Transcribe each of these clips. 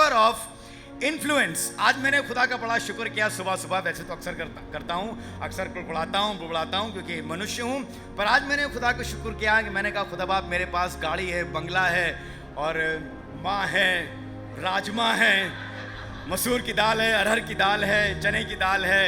Power of influence. आज मैंने खुदा का बड़ा शुक्र किया सुबह सुबह, वैसे तो अक्सर करता हूँ, अक्सर कुड़कुड़ाता हूँ, बुबड़ाता हूँ क्योंकि मनुष्य हूँ, पर आज मैंने खुदा का शुक्र किया कि मैंने कहा खुदा बाप मेरे पास गाड़ी है, बंगला है और माँ है, राजमा है, मसूर की दाल है, अरहर की दाल है, चने की दाल है,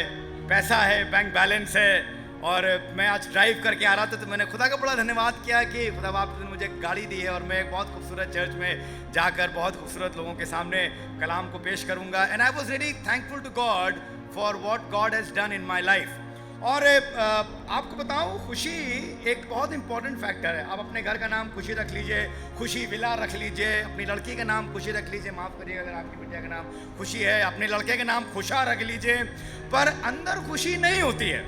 पैसा है, बैंक बैलेंस है। और मैं आज ड्राइव करके आ रहा था तो मैंने खुदा का बड़ा धन्यवाद किया कि खुदा बाप ने मुझे गाड़ी दी है और मैं एक बहुत खूबसूरत चर्च में जाकर बहुत खूबसूरत लोगों के सामने कलाम को पेश करूंगा। And I was really thankful to God for what God has done in my life. और आपको बताऊं, खुशी एक बहुत इंपॉर्टेंट फैक्टर है। आप अपने घर का नाम खुशी रख लीजिए, खुशी विला रख लीजिए, अपनी लड़की का नाम खुशी रख लीजिए, माफ़ करिएगा अगर आपकी बिटिया का नाम खुशी है, अपने लड़के का नाम खुशा रख लीजिए, पर अंदर खुशी नहीं होती है,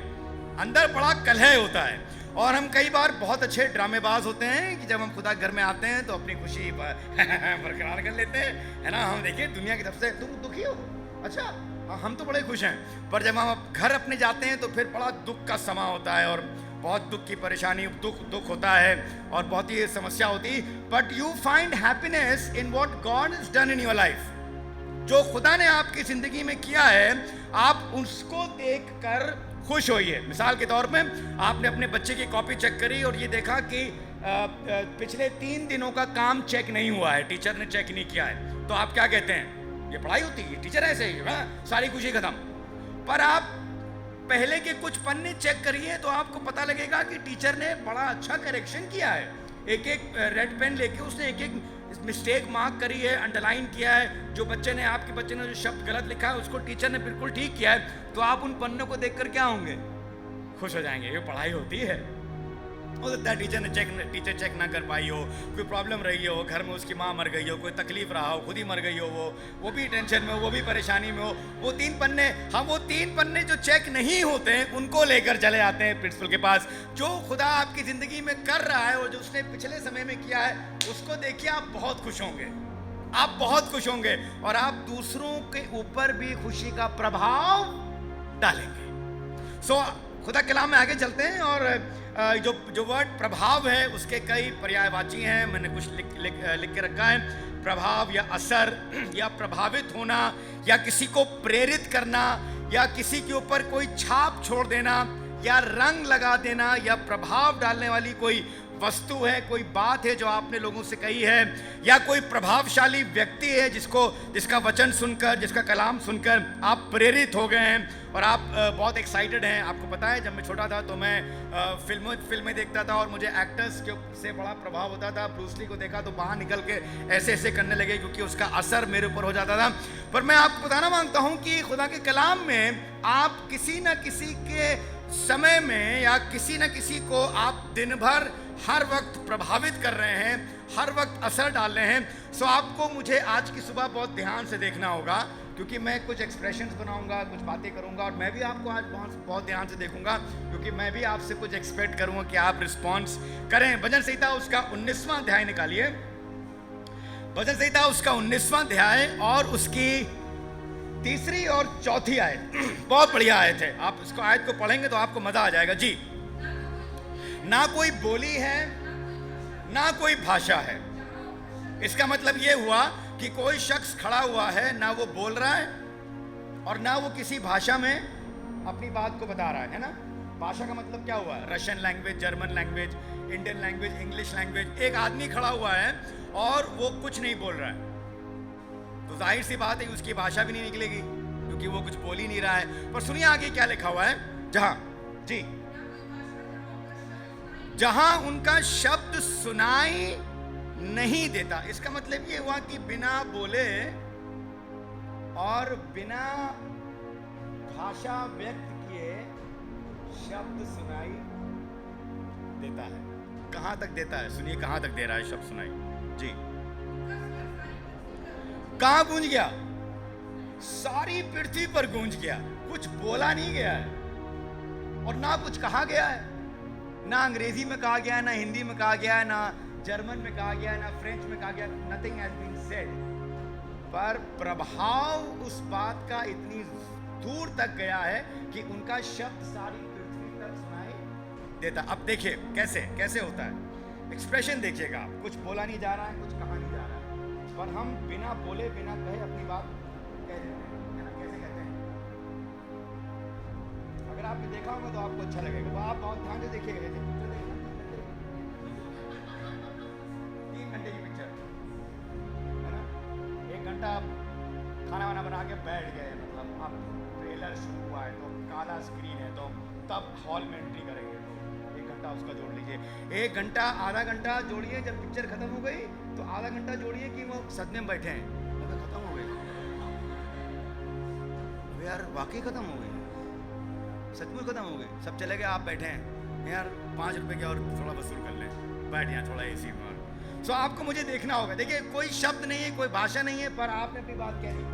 अंदर बड़ा कलह होता है। और हम कई बार बहुत अच्छे ड्रामेबाज होते हैं कि जब हम खुदा घर में आते हैं तो अपनी खुशी बरकरार कर लेते हैं, है ना। हम देखिए दुनिया की तरफ से तुम दुखी हो, अच्छा हम तो बड़े खुश हैं, पर जब हम घर अपने जाते हैं तो फिर बड़ा दुख का समा होता है और बहुत दुख की परेशानी, दुख होता है और बहुत ही समस्या होती है। But you find happiness in what God has done in your life. जो खुदा ने आपकी जिंदगी में किया है, आप उसको देख कर खुश होइए। मिसाल के तौर पे आपने अपने बच्चे की कॉपी चेक करी और ये देखा कि पिछले 3 दिनों का काम चेक नहीं हुआ है, टीचर ने चेक नहीं किया है, तो आप क्या कहते हैं? ये पढ़ाई होती है, टीचर ऐसे ही है, सारी खुशी खत्म। पर आप पहले के कुछ पन्ने चेक करिए तो आपको पता लगेगा कि टीचर ने बड़ा अच्छा करेक्शन किया है। एक एक रेड पेन लेके उसने एक एक मिस्टेक मार्क करी है, अंडरलाइन किया है। जो बच्चे ने, आपके बच्चे ने जो शब्द गलत लिखा है उसको टीचर ने बिल्कुल ठीक किया है। तो आप उन पन्नों को देखकर क्या होंगे? खुश हो जाएंगे। ये पढ़ाई होती है। हो सकता है टीचर चेक ना कर पाई हो, कोई प्रॉब्लम रही हो, घर में उसकी माँ मर गई हो, कोई तकलीफ रहा हो, खुद ही मर गई हो, वो भी टेंशन में हो, वो भी परेशानी में हो। वो 3 पन्ने, हम वो 3 पन्ने जो चेक नहीं होते हैं उनको लेकर चले आते हैं प्रिंसिपल के पास। जो खुदा आपकी ज़िंदगी में कर रहा है और जो उसने पिछले समय में किया है, उसको देखिए आप बहुत खुश होंगे, आप बहुत खुश होंगे और आप दूसरों के ऊपर भी खुशी का प्रभाव डालेंगे। सो खुदा कलाम में आगे चलते हैं और जो वर्ड प्रभाव है उसके कई पर्यायवाची हैं। मैंने कुछ लिख के रखा है। प्रभाव या असर या प्रभावित होना या किसी को प्रेरित करना या किसी के ऊपर कोई छाप छोड़ देना या रंग लगा देना या प्रभाव डालने वाली कोई वस्तु है, कोई बात है जो आपने लोगों से कही है, या कोई प्रभावशाली व्यक्ति है जिसका वचन सुनकर, जिसका कलाम सुनकर आप प्रेरित हो गए हैं और आप बहुत एक्साइटेड हैं। आपको पता है, जब मैं छोटा था तो मैं फिल्में देखता था और मुझे एक्टर्स के से बड़ा प्रभाव होता था। ब्रूस ली को देखा तो बाहर निकल के ऐसे ऐसे करने लगे क्योंकि उसका असर मेरे ऊपर हो जाता था। पर मैं आपको बताना मांगता हूँ कि खुदा के कलाम में आप किसी न किसी के समय में या किसी न किसी को आप दिन भर हर वक्त प्रभावित कर रहे हैं, हर वक्त असर डाल रहे हैं। सो आपको मुझे आज की सुबह बहुत ध्यान से देखना होगा क्योंकि मैं कुछ एक्सप्रेशंस बनाऊंगा, कुछ बातें करूंगा और मैं भी आपको आज बहुत ध्यान से देखूंगा क्योंकि मैं भी आपसे कुछ एक्सपेक्ट करूंगा कि आप रिस्पॉन्स करें। भजन संहिता उसका 19वां अध्याय निकालिए। भजन संहिता उसका 19वां अध्याय और उसकी 3री और 4थी आयत बहुत बढ़िया आयत है। आप इसको आयत को पढ़ेंगे तो आपको मजा आ जाएगा जी। ना कोई बोली है ना कोई भाषा है। इसका मतलब यह हुआ कि कोई शख्स खड़ा हुआ है, ना वो बोल रहा है और ना वो किसी भाषा में अपनी बात को बता रहा है ना। भाषा का मतलब क्या हुआ? Russian language, German language, Indian language, English language. एक आदमी खड़ा हुआ है और वो कुछ नहीं बोल रहा है तो जाहिर सी बात है उसकी भाषा भी नहीं निकलेगी क्योंकि वो कुछ बोल ही नहीं रहा है। पर सुनिए आगे क्या लिखा हुआ है, जहां उनका शब्द सुनाई नहीं देता। इसका मतलब ये हुआ कि बिना बोले और बिना भाषा व्यक्त किए शब्द सुनाई देता है। कहां तक देता है? सुनिए कहां तक दे रहा है शब्द सुनाई जी। कहां गूंज गया? सारी पृथ्वी पर गूंज गया। कुछ बोला नहीं गया है और ना कुछ कहा गया है। ना अंग्रेजी में कहा गया है, ना हिंदी में कहा गया है, ना जर्मन में कहा गया है, ना फ्रेंच में कहा गया। Nothing has been said. पर प्रभाव उस बात का इतनी दूर तक गया है कि उनका शब्द सारी पृथ्वी तक सुनाई देता। अब देखिए कैसे होता है। एक्सप्रेशन देखिएगा, कुछ बोला नहीं जा रहा है, कुछ कहा नहीं जा रहा है, पर हम बिना बोले बिना कहे अपनी बात कह देते हैं, है ना? कैसे कहते हैं? अगर आपने देखा होगा तो आपको अच्छा लगेगा। तो आप बहुत ध्यान से देखिएगा। जैसे पिक्चर देखिए, 3 घंटे की पिक्चर, है ना? 1 घंटा आप खाना वाना बना के बैठ गए, मतलब अब ट्रेलर शुरू हुआ है तो काला स्क्रीन है, तो तब हॉल में एंट्री करेंगे, तो 1 घंटा उसका जोड़ लीजिए। 1 घंटा, आधा घंटा जोड़िए जब पिक्चर खत्म हो गई, तो आधा घंटा जोड़िए कि वो सदमे में बैठे हैं, मतलब खत्म हो गई। अब यार वाकई खत्म हो गई, सचमुच खत्म हो गई, सब चले गए, आप बैठे हैं, यार 5 रुपए के और थोड़ा वसूल कर लें, बैठ यहाँ थोड़ा एसी में। सो आपको मुझे देखना होगा। देखिए कोई शब्द नहीं है, कोई भाषा नहीं है, पर आपने अपनी बात कह दी,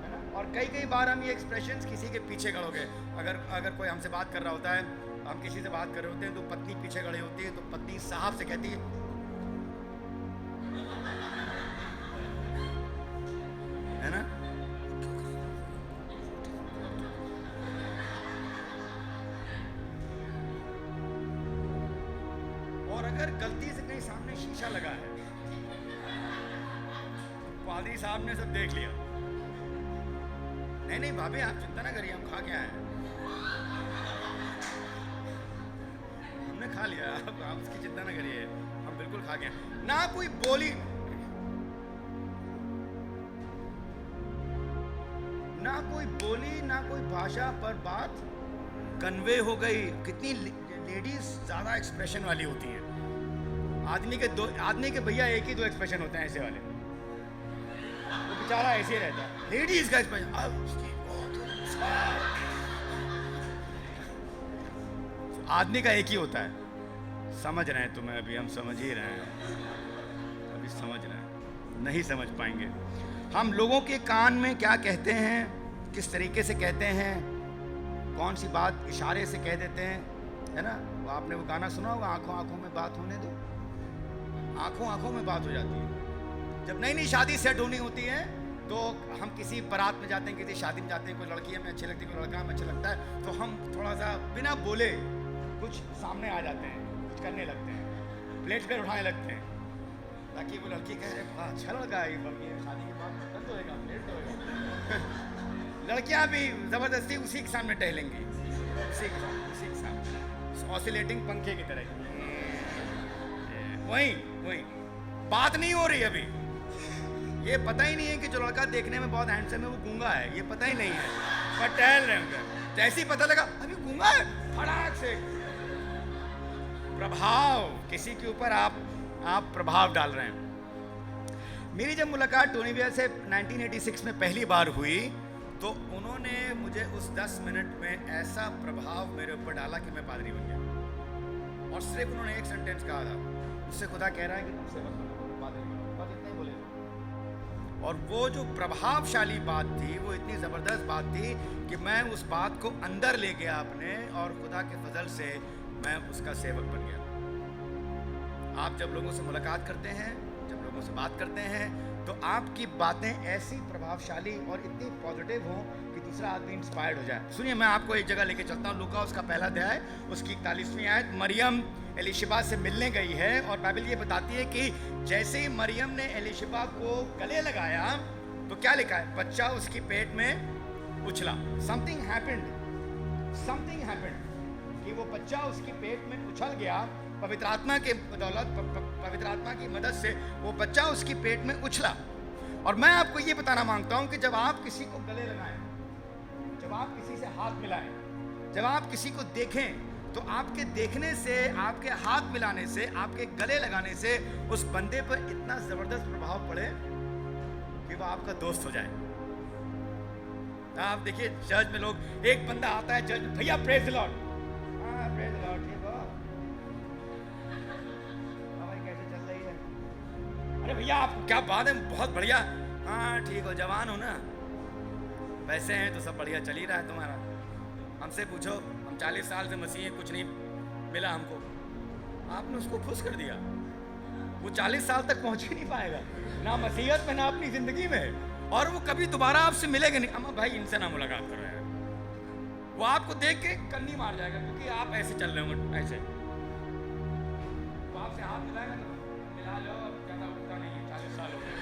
है ना? और कई बार हम ये एक्सप्रेशंस किसी के पीछे खड़े हो गए। अगर कोई हमसे बात कर रहा होता है, हम किसी से बात कर रहे होते हैं, तो पत्नी पीछे खड़ी होती है, तो पत्नी साहब से कहती है ना? और अगर गलती से कहीं सामने शीशा लगा है, पादरी साहब ने सब देख लिया, नहीं भाभी आप चिंता ना करिए, हम खा के आए हैं, हमने खा लिया, आप उसकी चिंता ना करिए, हम बिल्कुल खा गए। ना कोई बोली, ना कोई भाषा, पर बात कन्वे हो गई। कितनी लेडीज ज्यादा एक्सप्रेशन वाली होती हैं। आदमी के भैया एक ही 2 एक्सप्रेशन होते हैं ऐसे वाले, वो बेचारा ऐसे ही रहता है। लेडीज का एक्सप्रेशन आदमी का एक ही होता है। समझ रहे हैं तुम्हें? अभी हम समझ ही रहे हैं, अभी समझ रहे हैं, नहीं समझ पाएंगे। हम लोगों के कान में क्या कहते हैं, किस तरीके से कहते हैं, कौन सी बात इशारे से कह देते हैं, है ना? वो आपने वो गाना सुना होगा, आंखों आंखों में बात होने दो। आंखों आंखों में बात हो जाती है। जब नई शादी सेट होनी होती है, तो हम किसी बारात में जाते हैं, किसी शादी में जाते हैं, कोई लड़की हमें अच्छी लगती है, कोई लड़का हमें अच्छा लगता है, तो हम थोड़ा सा बिना बोले कुछ सामने आ जाते हैं, कुछ करने लगते हैं, प्लेट पर उठाने लगते हैं, ताकि वो लड़की कहे बड़ा अच्छा लड़का है, बल्कि शादी के बाद बर्तन धोएगा, प्लेट धोएगा। लड़कियां भी जबरदस्ती उसी के सामने टहलेंगी, उसी के सामने ऑसिलेटिंग पंखे की तरह। वही बात नहीं हो रही अभी। ये पता ही नहीं है कि जो लड़का देखने में बहुत हैंडसम है वो गूंगा है, ये पता ही नहीं है, पर टहल रहे होंगे। जैसे ही पता लगा अभी गूंगा है, फटाक से प्रभाव, किसी के ऊपर आप प्रभाव डाल रहे हैं। मेरी जब मुलाकात टोनी ब्लेयर से 1986 में पहली बार हुई, तो उन्होंने मुझे उस 10 मिनट में ऐसा प्रभाव मेरे ऊपर डाला कि मैं पादरी बन गया। और सिर्फ उन्होंने एक सेंटेंस कहा था, उससे खुदा कह रहा है कि तुम सेवक बनो, पादरी बनो, बस इतना ही बोले। और वो जो प्रभावशाली बात थी, वो इतनी ज़बरदस्त बात थी कि मैं उस बात को अंदर ले गया अपने, और खुदा के फजल से मैं उसका सेवक बन गया। आप जब लोगों से मुलाकात करते हैं, जब लोगों से बात करते हैं, तो आपकी बातें ऐसी प्रभावशाली और इतनी पॉजिटिव हो कि दूसरा आदमी इंस्पायर्ड हो जाए। सुनिए, मैं आपको एक जगह लेके चलता हूँ। लूका उसका पहला अध्याय, उसकी 41वीं आयत। मरियम एलिशिबा से मिलने गई है, और बाइबल ये बताती है कि जैसे ही मरियम ने एलिशिबा को गले लगाया, तो क्या लिखा है? बच्चा उसकी पेट में उछला। समथिंग हैपेंड कि वो बच्चा उसकी पेट में उछल गया। पवित्र आत्मा के बदौलत, पवित्र आत्मा की मदद से वो बच्चा उसकी पेट में उछला। और मैं आपको ये बताना मांगता हूं कि जब आप किसी को गले लगाएं, जब आप किसी से हाथ मिलाएं, जब आप किसी को देखें, तो आपके देखने से, आपके हाथ मिलाने से, आपके गले लगाने से उस बंदे पर इतना जबरदस्त प्रभाव पड़े कि वो आपका दोस्त हो जाए। आप देखिए चर्च में लोग, एक बंदा आता है चर्च में, भैया प्रेज द लॉर्ड, हाँ प्रेज द लॉर्ड, ठीक हो, कैसे चल रही है? अरे भैया आपको क्या बात है, बहुत बढ़िया, हाँ ठीक हो, जवान हो ना, पैसे हैं तो सब बढ़िया चल ही रहा है तुम्हारा। हमसे पूछो, हम 40 साल से मसीह हैं, कुछ नहीं मिला हमको। आपने उसको खुश कर दिया, वो 40 साल तक पहुंच ही नहीं पाएगा, ना मसीहत में, ना अपनी जिंदगी में, और वो कभी दोबारा आपसे मिलेगा नहीं। अम्मा भाई इनसे ना मुलाकात करो यार, वो आपको देख के कन्नी मार जाएगा, क्योंकि आप ऐसे चल रहे होंगे, ऐसे। तो आपसे हाथ मिलाएगा ना, मिला लो, अब ज़्यादा उठता नहीं है, 40 साल हो गए।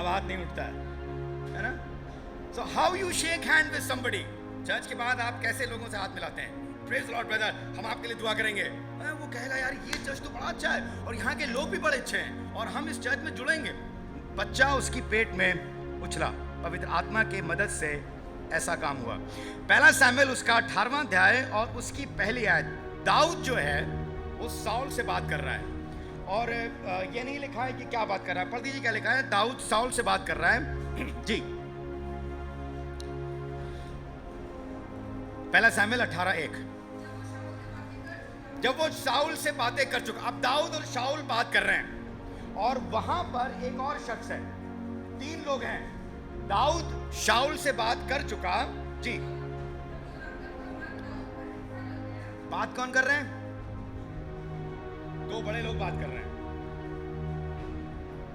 हाथ नहीं उठता है ना? So how you shake hand with somebody? Church के बाद आप कैसे लोगों से हाथ मिलाते हैं? प्रेज लॉर्ड ब्रदर, हम आपके लिए दुआ करेंगे। वो कहेगा यार ये चर्च तो बड़ा अच्छा है और यहाँ के लोग भी बड़े अच्छे हैं और हम इस चर्च में जुड़ेंगे। बच्चा उसकी पेट में उछला, पवित्र आत्मा की मदद से ऐसा काम हुआ। पहला शमूएल उसका 18वां अध्याय और उसकी पहली आयत। दाऊद जो है वो साउल से बात कर रहा है और ये नहीं लिखा है कि क्या बात कर रहा है। पढ़ दीजिए क्या लिखा है। दाऊद साउल से बात कर रहा है जी। पहला शमूएल 18:1। जब वो शाऊल से बातें कर चुका, अब दाऊद और शाऊल बात कर रहे हैं और वहां पर एक और शख्स है, 3 लोग हैं। दाऊद शाऊल से बात कर चुका जी। बात कौन कर रहे हैं? 2 बड़े लोग बात कर रहे हैं।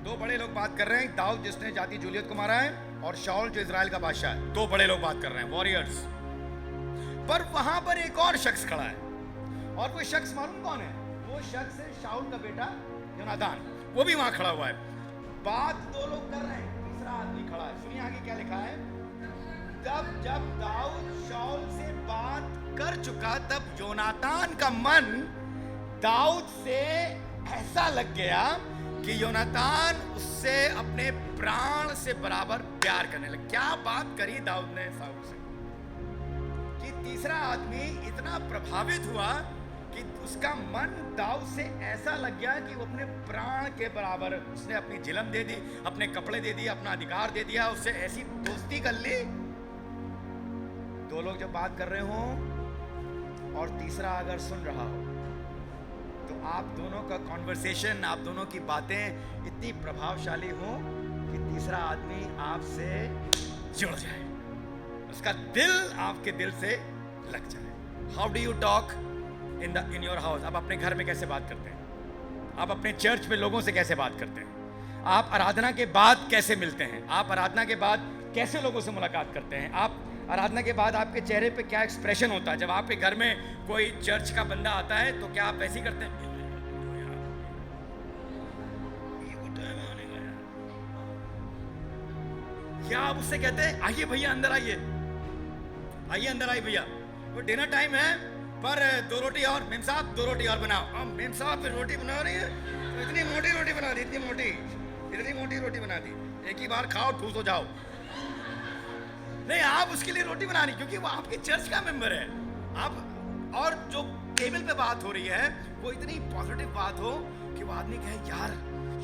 2 बड़े लोग बात कर रहे हैं। दाऊद जिसने जाति जूलियत को मारा है और शाऊल जो इजराइल का बादशाह है। 2 बड़े लोग बात कर रहे हैं, वॉरियर्स। पर वहां पर एक और शख्स खड़ा है और वो शख्स मालूम कौन है? वो शख्स है शाऊल का बेटा योनातान। वो भी वहां खड़ा हुआ है। बात 2 लोग कर रहे हैं, तीसरा आदमी खड़ा है। सुनिए आगे क्या लिखा है। तब जब दाऊद शाऊल से बात कर चुका तब योनातान का मन दाऊद से ऐसा लग गया कि योनातान उससे अपने प्राण से बराबर प्यार करने लगा। क्या बात करी दाऊद ने शाऊल से कि तीसरा आदमी इतना प्रभावित हुआ कि उसका मन दाऊद से ऐसा लग गया कि वो अपने प्राण के बराबर, उसने अपनी जिलम दे दी, अपने कपड़े दे दिए, अपना अधिकार दे दिया, उससे ऐसी दोस्ती कर ली। 2 लोग जब बात कर रहे हो और तीसरा अगर सुन रहा हो तो आप दोनों का कॉन्वर्सेशन, आप दोनों की बातें इतनी प्रभावशाली हो कि तीसरा आदमी आपसे जुड़ जाए, उसका दिल आपके दिल से लग जाए। How do you talk in your house? आप अपने घर में कैसे बात करते हैं? आप अपने चर्च में लोगों से कैसे बात करते हैं? आप आराधना के बाद कैसे मिलते हैं? आप आराधना के बाद कैसे लोगों से मुलाकात करते हैं? आप आराधना के बाद आपके चेहरे पे क्या एक्सप्रेशन होता है? जब आपके घर में कोई चर्च का बंदा आता है तो क्या आप वैसे ही करते हैं? क्या आप उससे कहते हैं आइए भैया अंदर आइए, आइए अंदर आइए भैया, वो डिनर टाइम है पर 2 रोटी और, मेम साहब 2 रोटी और बनाओ। अब मेम साहब फिर रोटी बना रही है तो इतनी मोटी रोटी बना दी, इतनी मोटी रोटी बना दी, एक ही बार खाओ ठूस हो जाओ। नहीं, आप उसके लिए रोटी बना रही क्योंकि वो आपके चर्च का मेंबर है। आप और जो टेबल पे बात हो रही है वो इतनी पॉजिटिव बात हो कि वो आदमी कहे यार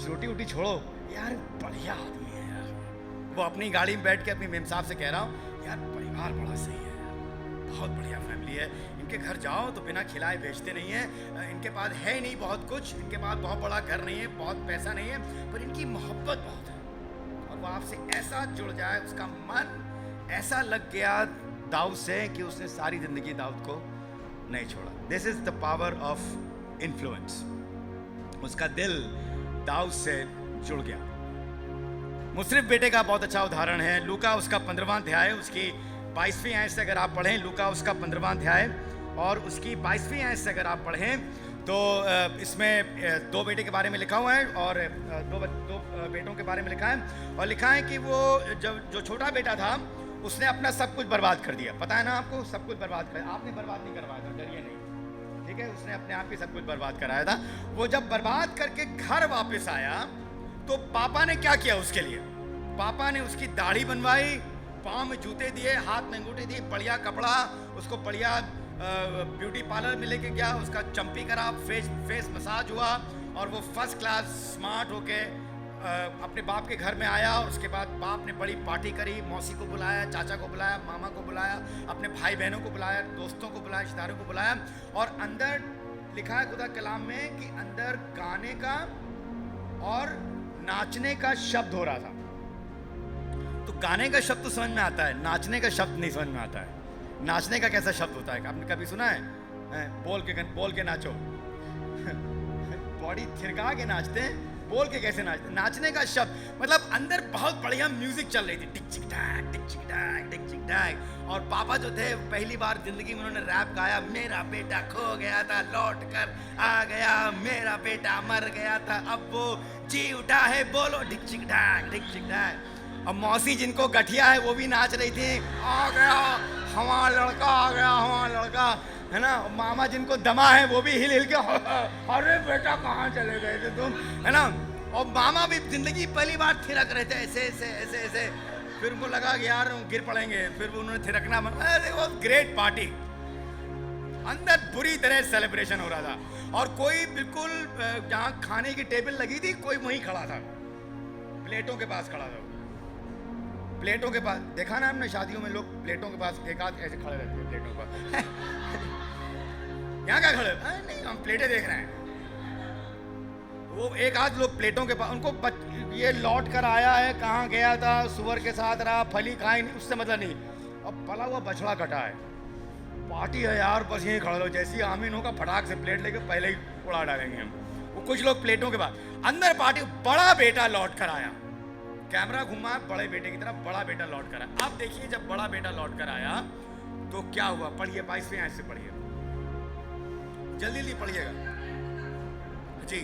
रोटी वोटी छोड़ो, यार बढ़िया आदमी है यार। वो अपनी गाड़ी में बैठ के अपनी मेम साहब से कह रहा हूँ यार परिवार बड़ा सही है, बहुत बढ़िया फैमिली है, इनके घर जाओ तो बिना खिलाए भेजते नहीं है, इनके पास है ही नहीं बहुत कुछ, इनके पास बहुत बड़ा घर नहीं है, बहुत पैसा नहीं है, पर इनकी मोहब्बत बहुत है। और वो आपसे ऐसा जुड़ जाए, उसका मन ऐसा लग गया दाऊद से कि उसने सारी जिंदगी दाऊद को नहीं छोड़ा। This is the power of influence. उसका दिल दाऊद से जुड़ गया। मुसरिफ बेटे का बहुत अच्छा उदाहरण है। लूका उसका 15वां अध्याय उसकी 22वीं आयत से अगर आप पढ़ें, लूका उसका 15वां अध्याय और उसकी 22वीं आयत से अगर आप पढ़ें तो इसमें 2 बेटे के बारे में लिखा हुआ है और दो बेटों के बारे में लिखा है और लिखा है कि वो जो छोटा बेटा था उसने अपना सब कुछ बर्बाद कर दिया। पता है ना आपको, सब कुछ बर्बाद कर, आपने बर्बाद नहीं करवाया था, डरिए नहीं, ठीक है, उसने अपने आप ही सब कुछ बर्बाद कराया था। वो जब बर्बाद करके घर वापस आया तो पापा ने क्या किया उसके लिए? पापा ने उसकी दाढ़ी बनवाई, पाँव में जूते दिए, हाथ में अंगूठे दिए, बढ़िया कपड़ा, उसको बढ़िया ब्यूटी पार्लर में लेके गया, उसका चंपी करा, फेस मसाज हुआ और वो फर्स्ट क्लास स्मार्ट होके अपने बाप के घर में आया। और उसके बाद बाप ने बड़ी पार्टी करी, मौसी को बुलाया, चाचा को बुलाया, मामा को बुलाया, अपने भाई बहनों को बुलाया, दोस्तों को बुलाया, रिश्तेदारों को बुलाया। और अंदर लिखा है खुदा कलाम में कि अंदर गाने का और नाचने का शब्द हो रहा था। तो गाने का शब्द तो समझ में आता है, नाचने का शब्द नहीं समझ में आता है। नाचने का कैसा शब्द होता है आपने कभी सुना है? बोल के नाचो बॉडी थिरका के नाचते हैं बोल के कैसे नाचते, नाचने का शब्द मतलब अंदर बहुत बढ़िया म्यूजिक चल रही थी, टिक चिक टैक टिक चिक टैक टिक चिक टैक। और पापा जो थे पहली बार जिंदगी में उन्होंने रैप गाया, मेरा बेटा खो गया था लौट कर आ गया, मेरा बेटा मर गया था अब वो जी उठा है, बोलो टिक चिक टैक टिक चिक टैक। अब मौसी जिनको गठिया है वो भी नाच रही थी, आ गया हमारा लड़का, आ गया हमारा लड़का, है ना। मामा जिनको दमा है वो भी हिल हिल के अरे बेटा कहाँ चले गए थे तुम, है ना। और मामा भी जिंदगी पहली बार थिरक रहे थे ऐसे ऐसे ऐसे ऐसे, फिर उनको लगा कि यार गिर पड़ेंगे, फिर उन्होंने थिरकना ग्रेट पार्टी, अंदर बुरी तरह सेलिब्रेशन हो रहा था। और कोई बिल्कुल जहाँ खाने की टेबल लगी थी कोई वहीं खड़ा था, प्लेटों के पास खड़ा था, प्लेटों के पास। देखा ना हमने शादियों में लोग प्लेटों के पास एक आध ऐसे खड़े रहते हैं प्लेटों पर यहाँ क्या खड़े, नहीं हम प्लेटें देख रहे हैं। वो एक आध लोग प्लेटों के पास, उनको ये लौट कर आया है, कहाँ गया था, सुअर के साथ रहा, फली खाई नहीं, उससे मतलब नहीं, अब पला हुआ बछड़ा कटा है, पार्टी है यार, बस यहीं खड़े लो, जैसी आमीन होगा फटाक से प्लेट लेके पहले ही उड़ा डालेंगे हम। वो कुछ लोग प्लेटों के बाद, अंदर पार्टी, बड़ा बेटा लौट कर आया, कैमरा घुमा बड़े बेटे की तरफ, बड़ा बेटा लौट कर आया। अब देखिए जब बड़ा बेटा लौट कर आया तो क्या हुआ, पढ़िए 22वें आयत से पढ़िए, जल्दी जल्दी पढ़िएगा जी,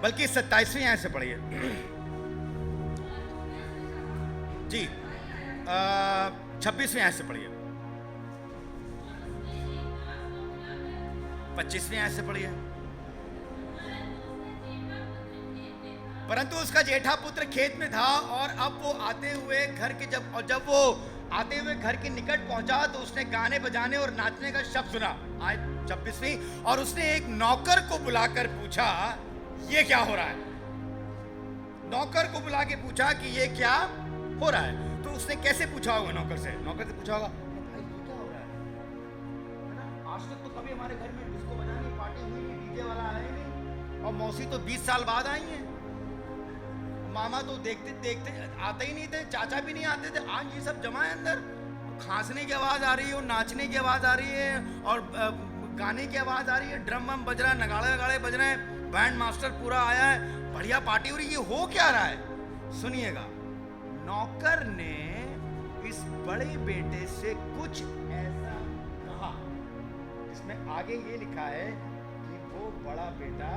बल्कि 27वें आयत से पढ़िए जी, 26वें आयत से पढ़िए, 25वें आयत से पढ़िए। परंतु उसका जेठा पुत्र खेत में था और अब वो आते हुए घर के जब वो आते हुए घर के निकट पहुंचा तो उसने गाने बजाने और नाचने का शब्द सुना। आयत 26वीं, और उसने एक नौकर को बुलाकर पूछा ये क्या हो रहा है। नौकर को बुला के पूछा कि ये क्या हो रहा है। तो उसने कैसे पूछा होगा, नौकर से पूछा होगा भाई ये क्या हो रहा है। आज तक तो कभी हमारे घर में डिस्को बजाने पार्टी हुई नहीं, डीजे वाला आया ही नहीं, और मौसी तो 20 साल बाद आई है, मामा तो देखते देखते आते ही नहीं थे, चाचा भी नहीं आते थे, आज ये सब जमा है अंदर, खांसने की आवाज आ रही है और नाचने की आवाज आ रही है और गाने की आवाज आ रही है, ड्रम वम बज रहा है, नगाड़े वगाड़े बज रहे हैं, बैंड मास्टर पूरा आया है, बढ़िया पार्टी हो रही है, ये हो क्या रहा है। सुनिएगा, नौकर ने इस बड़े बेटे से कुछ ऐसा कहा, इसमें आगे ये लिखा है कि वो बड़ा बेटा,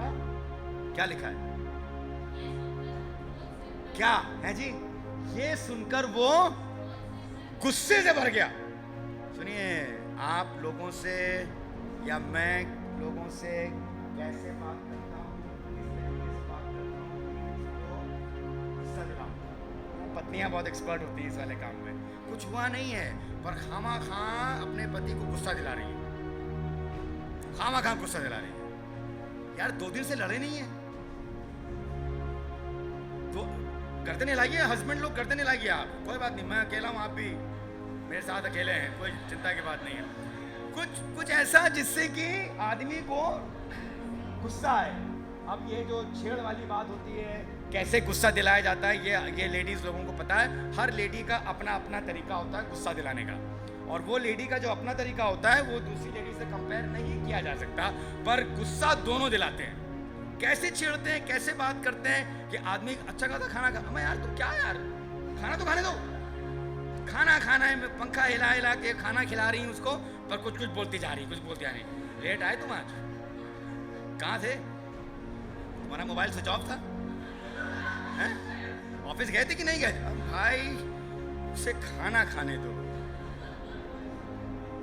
क्या लिखा है, क्या है जी, ये सुनकर वो गुस्से से भर गया। सुनिए, आप लोगों से या मैं लोगों से कैसे बात करता हूँ, किस तरीके से बात करता हूँ, गुस्सा दिलाऊं। पत्नियां बहुत एक्सपर्ट होती हैं इस वाले काम में, कुछ हुआ नहीं है पर खामा खां अपने पति को गुस्सा दिला रही है, खामा खां गुस्सा दिला रही है। यार 2 दिन से लड़े नहीं है तो गर्दनें लाइए, हस्बैंड लोग गर्दनें लाइए, आप कोई बात नहीं, मैं अकेला हूँ, आप भी मेरे साथ अकेले हैं, कोई चिंता की बात नहीं है। कुछ ऐसा जिससे कि आदमी को गुस्सा आए। अब ये जो छेड़ वाली बात होती है, कैसे गुस्सा दिलाया जाता है, ये लेडीज लोगों को पता है। हर लेडी का अपना अपना तरीका होता है गुस्सा दिलाने का, और वो लेडी का जो अपना तरीका होता है वो दूसरी लेडी से कंपेयर नहीं किया जा सकता, पर गुस्सा दोनों दिलाते हैं। कैसे छेड़ते हैं, कैसे बात करते हैं कि आदमी अच्छा खाता खाना खा, मैं यार तो क्या यार, खाना तो खाने दो, खाना खाना है, मैं पंखा हिला हिला के खाना खिला रही हूँ उसको, पर कुछ कुछ बोलती जा रही, कुछ बोलती जा रही। लेट आए तुम आज, कहाँ थे, तुम्हारा मोबाइल स्विच ऑफ था, ऑफिस गए थे कि नहीं गए। भाई उसे खाना खाने दो।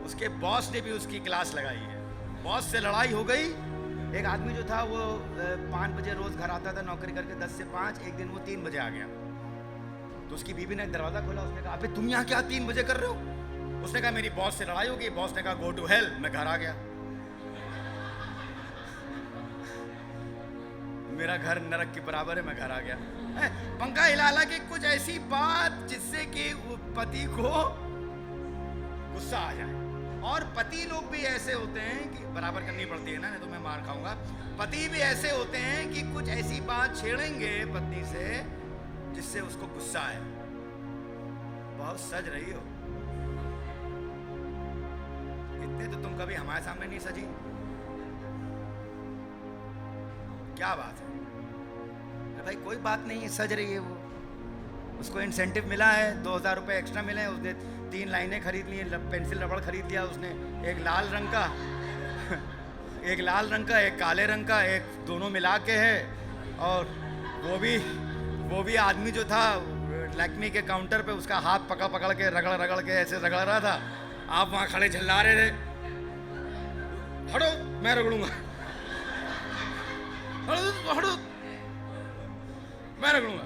उसके बॉस ने भी उसकी क्लास लगाई है, बॉस से लड़ाई हो गई। एक आदमी जो था वो 5 बजे रोज घर आता था नौकरी करके, 10 से 5, एक दिन वो 3 बजे आ गया। तो उसकी बीवी ने दरवाजा खोला, उसने कहा अबे तुम यहाँ क्या 3 बजे कर रहे हो। उसने कहा मेरी बॉस से लड़ाई हो गई। बॉस ने कहा गो टू हेल, मैं घर आ गया। मेरा घर नरक के बराबर है, मैं घर आ गया। पंखा हिला के कुछ ऐसी बात जिससे कि पति को गुस्सा आ जाए। और पति लोग भी ऐसे होते हैं कि बराबर करनी पड़ती है ना, नहीं तो मैं मार खाऊंगा। पति भी ऐसे होते हैं कि कुछ ऐसी बात छेड़ेंगे पत्नी से जिससे उसको गुस्सा आए। बहुत सज रही हो, इतने तो तुम कभी हमारे सामने नहीं सजी। क्या बात है? अरे भाई कोई बात नहीं है, सज रही है वो, उसको इंसेंटिव मिला है, 2000 रुपये एक्स्ट्रा मिले हैं, उसने 3 लाइनें खरीद ली, पेंसिल रबड़ खरीद लिया उसने, एक लाल रंग का एक लाल रंग का, एक काले रंग का, एक दोनों मिला के है। और वो भी आदमी जो था लैक्मी के काउंटर पे, उसका हाथ पकड़ के रगड़ के ऐसे रगड़ रहा था। आप वहाँ खड़े झल्ला रहे थे, हटो मैं रगड़ूंगा, हटो मैं रगड़ूंगा।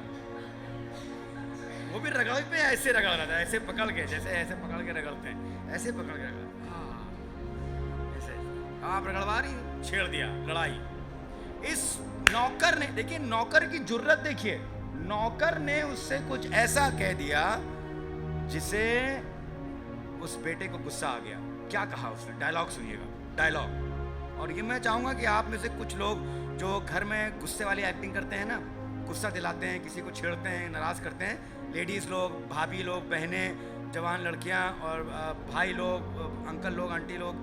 वो भी रगड़ पे ऐसे रगड़ रहा था, ऐसे पकड़ के, जैसे ऐसे पकड़ के रगड़ते हैं, ऐसे पकड़ के रगड़, ऐसे। आप रगड़वा रही, छेड़ दिया, लड़ाई। इस नौकर ने, देखिए नौकर की जुर्रत देखिए, नौकर ने उससे कुछ ऐसा कह दिया जिसे उस बेटे को गुस्सा आ गया। क्या कहा उसने? डायलॉग सुनिएगा, डायलॉग। और ये मैं चाहूंगा कि आप में से कुछ लोग जो घर में गुस्से वाली एक्टिंग करते हैं ना, गुस्सा दिलाते हैं, किसी को छेड़ते हैं, नाराज करते हैं, लेडीज़ लोग, भाभी लोग, बहनें, जवान लड़कियां और भाई लोग, अंकल लोग, आंटी लोग,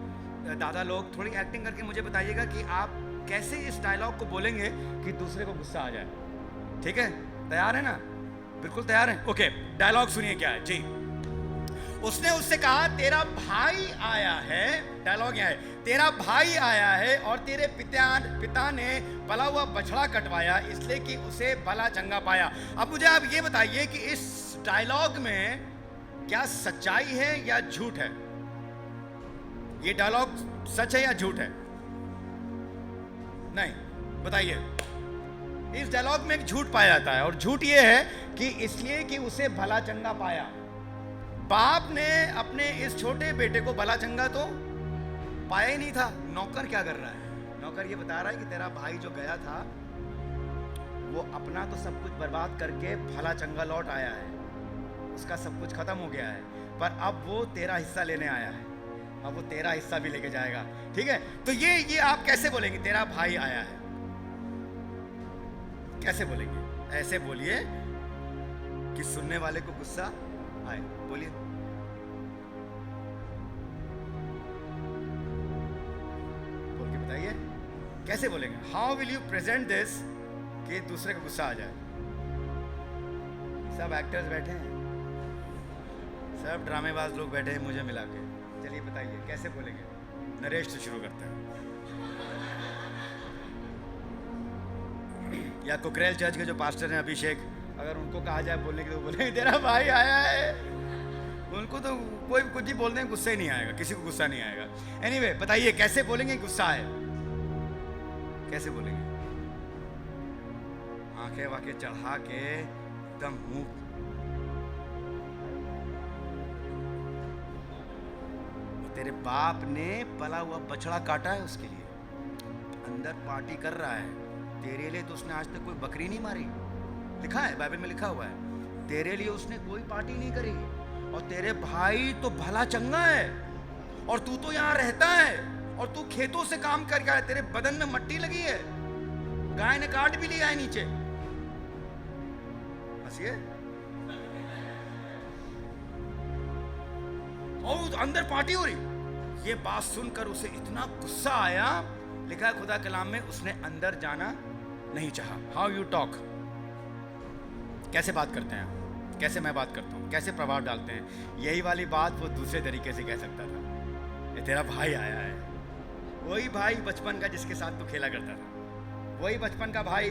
दादा लोग, थोड़ी एक्टिंग करके मुझे बताइएगा कि आप कैसे इस डायलॉग को बोलेंगे कि दूसरे को गुस्सा आ जाए। ठीक है, तैयार है ना? बिल्कुल तैयार है? ओके, डायलॉग सुनिए क्या है जी। उसने उससे कहा, तेरा भाई आया है, डायलॉग यह है, तेरा भाई आया है और तेरे पिता ने पला हुआ बछड़ा कटवाया इसलिए कि उसे भला चंगा पाया। अब मुझे आप ये बताइए कि इस डायलॉग में क्या सच्चाई है या झूठ है? ये डायलॉग सच है या झूठ है? नहीं, बताइए। इस डायलॉग में एक झूठ पाया जाता है, और झूठ ये है कि इसलिए कि उसे भला चंगा पाया। बाप ने अपने इस छोटे बेटे को भला चंगा तो पाया ही नहीं था। नौकर क्या कर रहा है? नौकर ये बता रहा है कि तेरा भाई जो गया था वो अपना तो सब कुछ बर्बाद करके भला चंगा लौट आया है, उसका सब कुछ खत्म हो गया है, पर अब वो तेरा हिस्सा लेने आया है, अब वो तेरा हिस्सा भी लेके जाएगा। ठीक है, तो ये आप कैसे बोलेंगे? तेरा भाई आया है, कैसे बोलेंगे? ऐसे बोलिए कि सुनने वाले को गुस्सा आए। बोलिए, बोल के बताइए कैसे बोलेंगे? How will you present this कि दूसरे को गुस्सा आ जाए? सब एक्टर्स बैठे हैं, सब ड्रामेबाज लोग बैठे हैं मुझे मिला के। चलिए बताइए कैसे बोलेंगे? नरेश से शुरू करते हैं, या कुकरेल चर्च के जो पास्टर हैं अभिषेक, अगर उनको कहा जाए बोलने के लिए, बोले तेरा भाई आया है, उनको तो कोई कुछ ही बोलने में गुस्सा ही नहीं आएगा, किसी को गुस्सा नहीं आएगा। एनीवे, बताइए कैसे बोलेंगे गुस्सा है? कैसे बोलेंगे? आंखें वाके चढ़ा के एकदम मुंह, तेरे बाप ने पला हुआ बछड़ा काटा है उसके लिए, अंदर पार्टी कर रहा है। तेरे लिए तो उसने आज तक कोई बकरी नहीं मारी, लिखा है बाइबल में, लिखा हुआ है तेरे लिए उसने कोई पार्टी नहीं करी। और तेरे भाई तो भला चंगा है, और तू तो यहाँ रहता है, और तू खेतों से काम करके आया, तेरे बदन में मट्टी लगी है, गाय ने काट भी लिया है नीचे। हंसिए। और अंदर पार्टी हो रही। ये बात सुनकर उसे इतना गुस्सा आया, लिखा है खुदा कलाम में, उसने अंदर जाना नहीं चाहा। हाउ यू टॉक, कैसे बात करते हैं, कैसे मैं बात करता हूँ, कैसे प्रभाव डालते हैं। यही वाली बात वो दूसरे तरीके से कह सकता था, ये तेरा भाई आया है। वही भाई बचपन का जिसके साथ तू खेला करता था, वही बचपन का भाई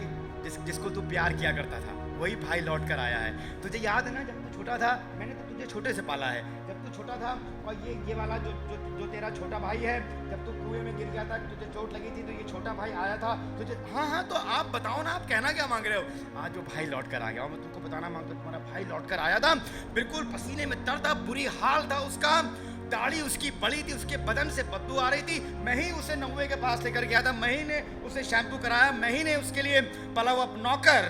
जिसको तू प्यार किया करता था, वही भाई लौट कर आया है। तुझे याद है ना, जब तू छोटा था, मैंने तो तुझे छोटे से पाला है, जब तू छोटा था, और ये वाला जो तेरा छोटा भाई है, जब तू कुएं में गिर गया था, तुझे चोट लगी थी, तो ये छोटा भाई आया था तुझे। हाँ, तो आप बताओ ना, आप कहना क्या मांग रहे हो? आज वो भाई लौट कर आ गया, मैं तुमको बताना मांगता हूं, तुम्हारा भाई लौट कर आया था, बिल्कुल पसीने में दर्द था, बुरी हाल था उसका, दाढ़ी उसकी बड़ी थी, उसके बदन से बदबू आ रही थी। मैं ही उसे नौवे के पास लेकर गया था, मैं ही ने उसे शैम्पू कराया, मैं ही ने उसके लिए पला हुआ।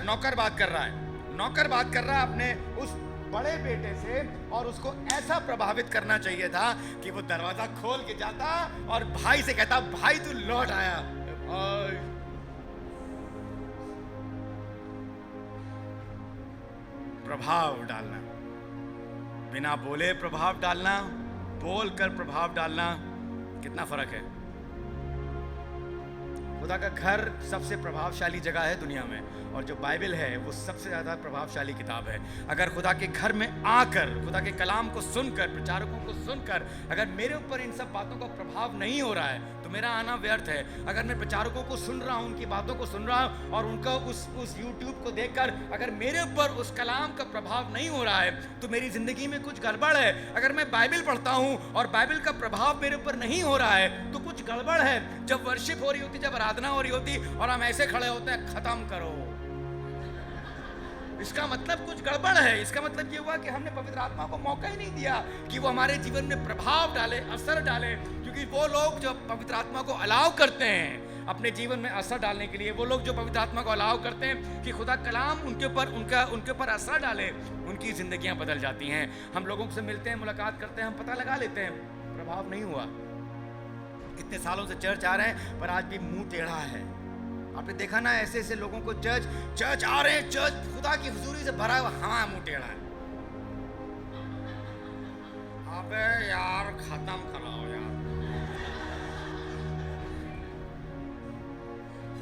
नौकर बात कर रहा है, नौकर बात कर रहा है अपने उस बड़े बेटे से, और उसको ऐसा प्रभावित करना चाहिए था कि वो दरवाजा खोल के जाता और भाई से कहता, भाई तू लौट आया। प्रभाव डालना, बिना बोले प्रभाव डालना, बोल कर प्रभाव डालना, कितना फर्क है। खुदा का घर सबसे प्रभावशाली जगह है दुनिया में, और जो बाइबल है वो सबसे ज़्यादा प्रभावशाली किताब है। अगर खुदा के घर में आकर, खुदा के कलाम को सुनकर, प्रचारकों को सुनकर अगर मेरे ऊपर इन सब बातों का प्रभाव नहीं हो रहा है तो मेरा आना व्यर्थ है। अगर मैं प्रचारकों को सुन रहा हूँ, उनकी बातों को सुन रहा हूँ और उनका उस यूट्यूब को देखकर अगर मेरे ऊपर उस कलाम का प्रभाव नहीं हो रहा है तो मेरी ज़िंदगी में कुछ गड़बड़ है। अगर मैं बाइबल पढ़ता हूँ और बाइबल का प्रभाव मेरे ऊपर नहीं हो रहा है तो कुछ गड़बड़ है। जब वर्शिप हो रही होती, जब आराधना हो रही होती और हम ऐसे खड़े होते हैं, खत्म करो, इसका मतलब कुछ गड़बड़ है। इसका मतलब ये हुआ कि हमने पवित्र आत्मा को मौका ही नहीं दिया कि वो हमारे जीवन में प्रभाव डाले, असर डाले। क्योंकि वो लोग जो पवित्र आत्मा को अलाउ करते हैं अपने जीवन में असर डालने के लिए, वो लोग जो पवित्र आत्मा को अलाउ करते हैं कि खुदा कलाम उनके ऊपर असर डाले, उनकी जिंदगियां बदल जाती हैं। हम लोगों से मिलते हैं, मुलाकात करते हैं, हम पता लगा लेते हैं प्रभाव नहीं हुआ। इतने सालों से चर्च आ रहे हैं पर आज भी मुंह टेढ़ा है। आपने देखा ना, ऐसे ऐसे लोगों को चर्च आ रहे हैं, चर्च खुदा की हुजूरी से भरा हुआ, हमारा मुंह टेढ़ा है। अबे यार खत्म कराओ यार,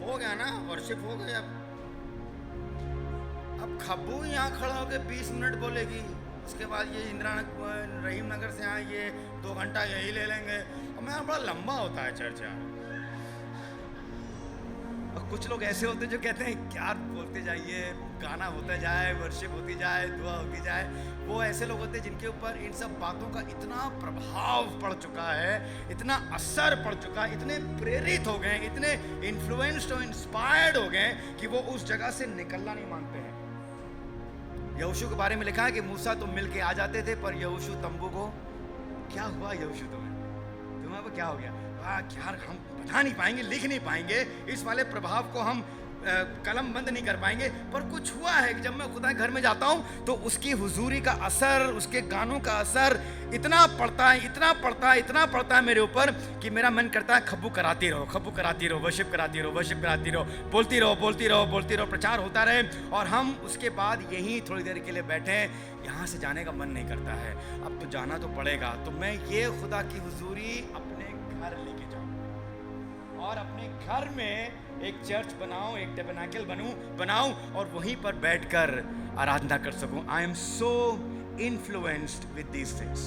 हो गया ना, वर्शिप हो गया। अब खब्बू यहाँ खड़ा होकर 20 मिनट बोलेगी, उसके बाद ये इंदिरा रहीम नगर से आए, ये 2 घंटा यही ले लेंगे। और मैं बड़ा लंबा होता है चर्च यार। कुछ लोग ऐसे होते हैं जो कहते हैं क्या बोलते जाइए, गाना होता जाए, वर्शिप होती जाए, दुआ होती जाए। वो ऐसे लोग होते हैं जिनके ऊपर इन सब बातों का इतना प्रभाव पड़ चुका है, इतना असर पड़ चुका है, इतने प्रेरित हो गए, इतने इन्फ्लुएंस्ड और इंस्पायर्ड हो गए कि वो उस जगह से निकलना नहीं मानते हैं। यहोशू के बारे में लिखा है कि मूसा तो मिल के आ जाते थे पर यहोशू तंबू को, क्या हुआ यहोशू तुम्हें को क्या हो गया? यार हम बता नहीं पाएंगे, लिख नहीं पाएंगे, इस वाले प्रभाव को हम कलम बंद नहीं कर पाएंगे। पर कुछ हुआ है कि जब मैं खुदा के घर में जाता हूँ तो उसकी हुजूरी का असर, उसके गानों का असर इतना पड़ता है, इतना पड़ता है, इतना पड़ता है मेरे ऊपर कि मेरा मन करता है खब्बू कराती रहो, खब्बू कराती रहो, वर्शिप कराती रहो, वर्शिप कराती रहो, बोलती रहो, बोलती रहो, बोलती रहो, प्रचार होता रहे और हम उसके बाद यहीं थोड़ी देर के लिए बैठे। यहाँ से जाने का मन नहीं करता है, अब तो जाना तो पड़ेगा। तो मैं ये खुदा की हुजूरी अपने घर लेके जाऊँ और अपने घर में एक चर्च बनाऊं, एक टैबरनेकल बनाऊं और वहीं पर बैठकर आराधना कर सकूं। I am so influenced with these things.